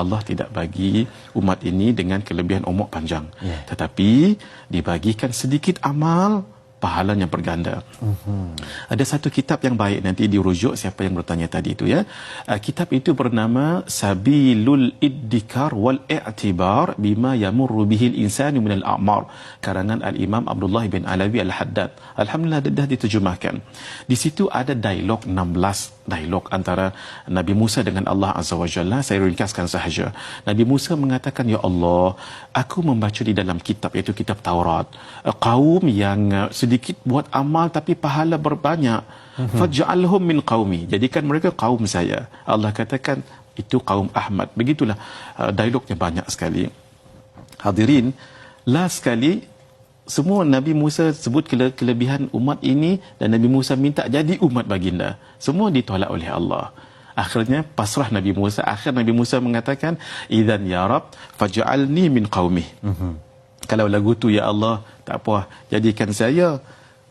Allah tidak bagi umat ini dengan kelebihan umur panjang, tetapi dibagikan sedikit amal, pahalanya berganda. Ada satu kitab yang baik, nanti dirujuk siapa yang bertanya tadi itu ya. Kitab itu bernama Sabilul Iddikar wal I'tibar bima yamurru bihil insanu minal a'mar, karangan Al-Imam Abdullah bin Alawi Al-Haddad. Alhamdulillah dah diterjemahkan. Di situ ada dialog 16 dialog antara Nabi Musa dengan Allah Azza wa Jalla. Saya ringkaskan sahaja. Nabi Musa mengatakan, ya Allah, aku membaca di dalam kitab, iaitu kitab Taurat, kaum yang sedikit buat amal tapi pahala berbanyak. Faj'alhum min qaumi, jadikan mereka kaum saya. Allah katakan itu kaum Ahmad. Begitulah dialognya banyak sekali. Hadirin, last sekali semua Nabi Musa sebut kelebihan umat ini dan Nabi Musa minta jadi umat baginda. Semua ditolak oleh Allah. Akhirnya pasrah Nabi Musa. Akhir Nabi Musa mengatakan, idzan ya Rab faj'alni min qaumi. Kalau lagu tu ya Allah, tak apa, jadikan saya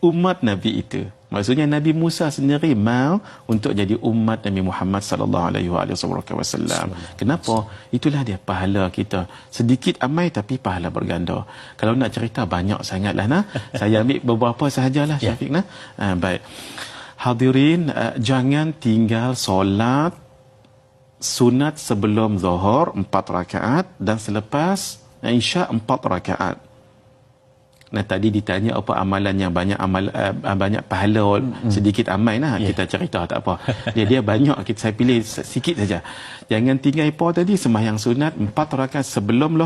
umat Nabi itu. Maksudnya Nabi Musa sendiri mau untuk jadi umat Nabi Muhammad sallallahu alaihi wasallam. Kenapa? Itulah dia pahala kita. Sedikit amai tapi pahala berganda. Kalau nak cerita banyak sangatlah nah. Saya ambil beberapa sahajalah Syafiq nah. Baik. Hadirin, jangan tinggal solat sunat sebelum Zuhur 4 rakaat dan selepas Isya 4 rakaat. Nah, tadi ditanya apa amalan yang banyak banyak pahala, sedikit amal nah. Kita cerita tak apa. Dia banyak, saya pilih sikit saja. Jangan tinggal apa tadi, sembahyang sunat 4 rakaat sebelum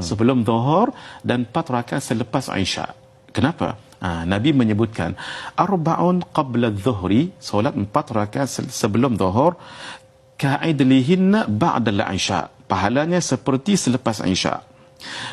sebelum Zuhur dan 4 rakaat selepas Isya. Kenapa? Nabi menyebutkan arba'un qabla adh-dhuhri, solat 4 rakaat sebelum Zuhur, ka'idlihinna ba'da al-Isya, pahalanya seperti selepas Isya.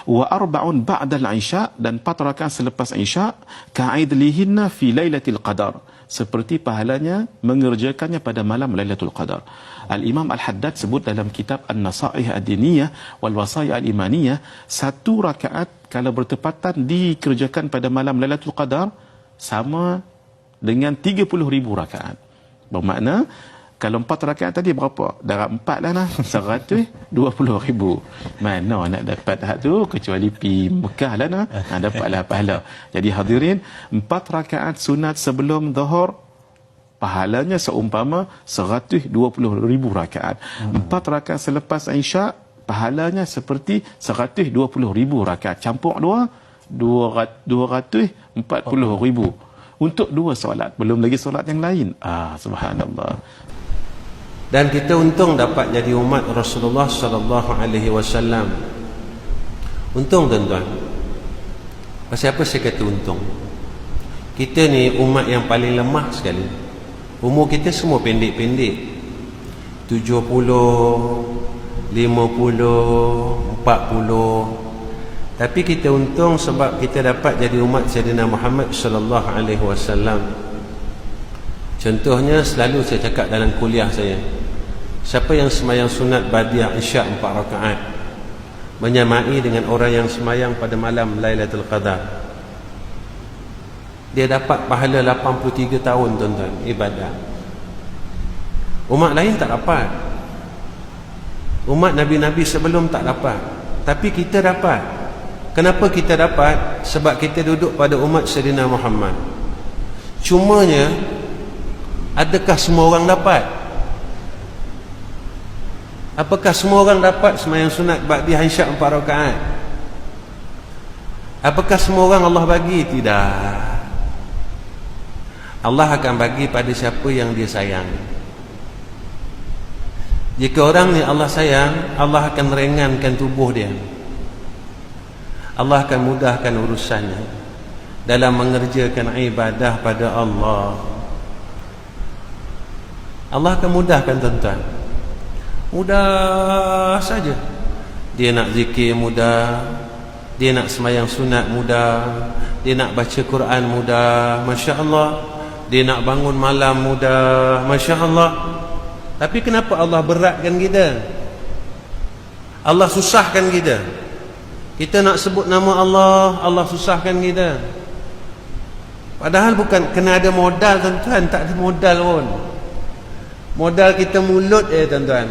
Wa arba'un ba'da al-Isya, dan 4 rakaat selepas Isya, ka'idlihinna fi lailatul qadar, seperti pahalanya mengerjakannya pada malam Lailatul Qadar. Al-Imam Al-Haddad sebut dalam kitab An-Nasaih Ad-Diniyah wal Wasaya Al-Imaniyah, 1 rakaat kalau bertepatan dikerjakan pada malam Lailatul Qadar sama dengan 30,000 rakaat. Bermakna kalau 4 rakaat tadi berapa? Darab 4 lah nah, 120,000. Mana nak dapat hak tu kecuali pi Mekah lah nah, dapatlah pahala. Jadi hadirin, 4 rakaat sunat sebelum Zuhur pahalanya seumpama 120,000 rakaat. 4 rakaat selepas Isya pahalanya seperti 120,000 rakaat. Campur 240,000 untuk 2 solat, belum lagi solat yang lain. Subhanallah. Dan kita untung dapat jadi umat Rasulullah sallallahu alaihi wasallam. Untung tuan-tuan. Pasal apa saya kata untung? Kita ni umat yang paling lemah sekali. Umur kita semua pendek-pendek. 70, 50, 40. Tapi kita untung sebab kita dapat jadi umat Sayyidina Muhammad sallallahu alaihi wasallam. Contohnya selalu saya cakap dalam kuliah saya, siapa yang sembahyang sunat badiah Isya 4 rakaat menyamai dengan orang yang sembahyang pada malam Lailatul Qadar, dia dapat pahala 83 tahun tuan-tuan ibadah. Umat lain tak dapat. Umat Nabi-Nabi sebelum tak dapat. Tapi kita dapat. Kenapa kita dapat? Sebab kita duduk pada umat Sayyidina Muhammad. Cumanya, adakah semua orang dapat? Apakah semua orang dapat sembahyang sunat ba'diyah Isya 4 rakaat? Apakah semua orang Allah bagi? Tidak. Allah akan bagi pada siapa yang dia sayang. Jika orang ni Allah sayang, Allah akan ringankan tubuh dia. Allah akan mudahkan urusannya dalam mengerjakan ibadah pada Allah. Allah akan mudahkan tuan-tuan. Mudah saja. Dia nak zikir mudah, dia nak sembahyang sunat mudah, dia nak baca Quran mudah, Masya Allah. Dia nak bangun malam mudah, Masya Allah. Tapi kenapa Allah beratkan kita? Allah susahkan kita. Kita nak sebut nama Allah, Allah susahkan kita. Padahal bukan kena ada modal tuan-tuan, tak ada modal pun. Modal kita mulut tuan-tuan.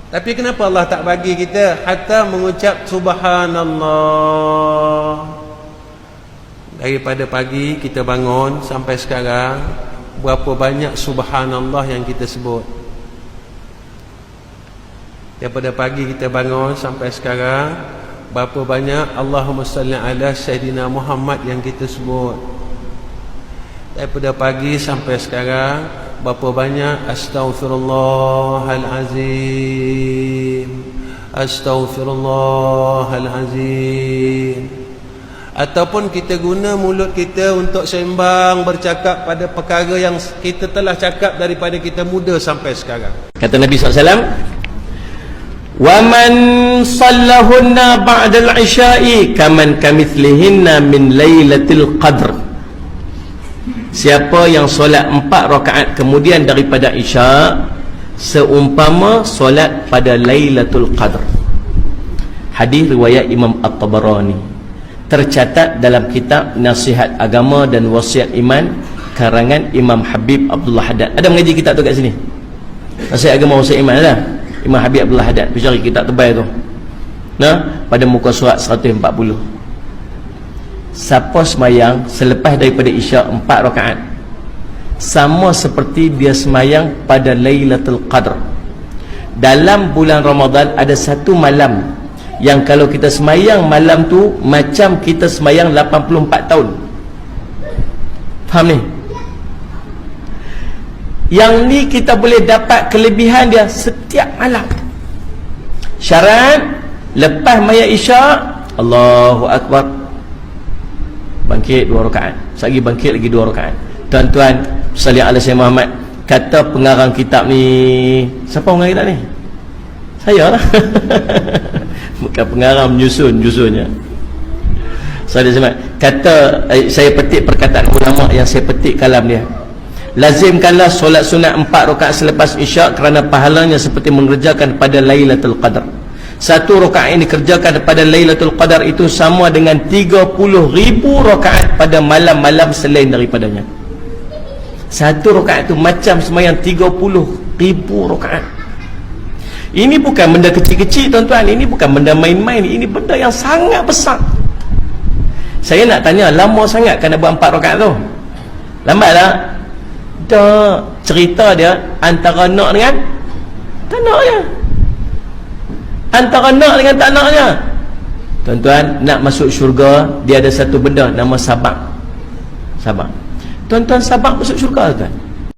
Tapi kenapa Allah tak bagi kita hatta mengucap subhanallah? Daripada pagi kita bangun sampai sekarang, berapa banyak subhanallah yang kita sebut? Daripada pagi kita bangun sampai sekarang, berapa banyak Allahumma salli ala Sayyidina Muhammad yang kita sebut? Daripada pagi sampai sekarang, berapa banyak astaghfirullahalazim, astaghfirullahalazim. Ataupun kita guna mulut kita untuk sembang, bercakap pada perkara yang kita telah cakap daripada kita muda sampai sekarang. Kata Nabi SAW, wa man sallahunna ba'dal isya'i kaman kamithlihinna min lailatul qadr. Siapa yang solat 4 rakaat kemudian daripada isya' seumpama solat pada Lailatul Qadr. Hadis riwayat Imam At-Tabarani, tercatat dalam kitab Nasihat Agama dan Wasiat Iman karangan Imam Habib Abdullah Haddad. Ada mengaji kitab tu kat sini, Nasihat Agama Wasiat Iman ada. Imam Habib Abdullah Haddad, pergi cari kitab tebal tu. Nah, pada muka surat 140. Siapa semayang selepas daripada isya' 4 rakaat sama seperti dia semayang pada Lailatul Qadr. Dalam bulan Ramadan ada satu malam yang kalau kita semayang malam tu macam kita semayang 84 tahun. Faham ni? Yang ni kita boleh dapat kelebihan dia setiap malam. Syarat lepas mayat isya' Allahu Akbar, bangkit 2 rakaat, lagi bangkit lagi 2 rakaat. Tuan-tuan, salli ala Sayyidina Muhammad. Kata pengarang kitab ni, siapa pengarang kitab ni? Saya lah. Bukan pengarang, menyusunnya. Salli ala Muhammad. Kata, saya petik perkataan ulama yang saya petik kalam dia. Lazimkanlah solat sunat 4 rakaat selepas isya' kerana pahalanya seperti mengerjakan pada Lailatul Qadar. 1 rakaat yang dikerjakan pada Lailatul Qadar itu sama dengan 30,000 rakaat pada malam-malam selain daripadanya. 1 rakaat itu macam semayang 30,000 rakaat. Ini bukan benda kecil-kecil tuan-tuan, ini bukan benda main-main, ini benda yang sangat besar. Saya nak tanya, lama sangat kan nak buat 4 rakaat tu? Lambat tak? Tak. Cerita dia antara nak dengan tak naknya, antara nak dengan tak naknya. Tuan-tuan, nak masuk syurga dia ada satu benda nama sabar. Sabar. Tuan-tuan, sabar masuk syurga tuan.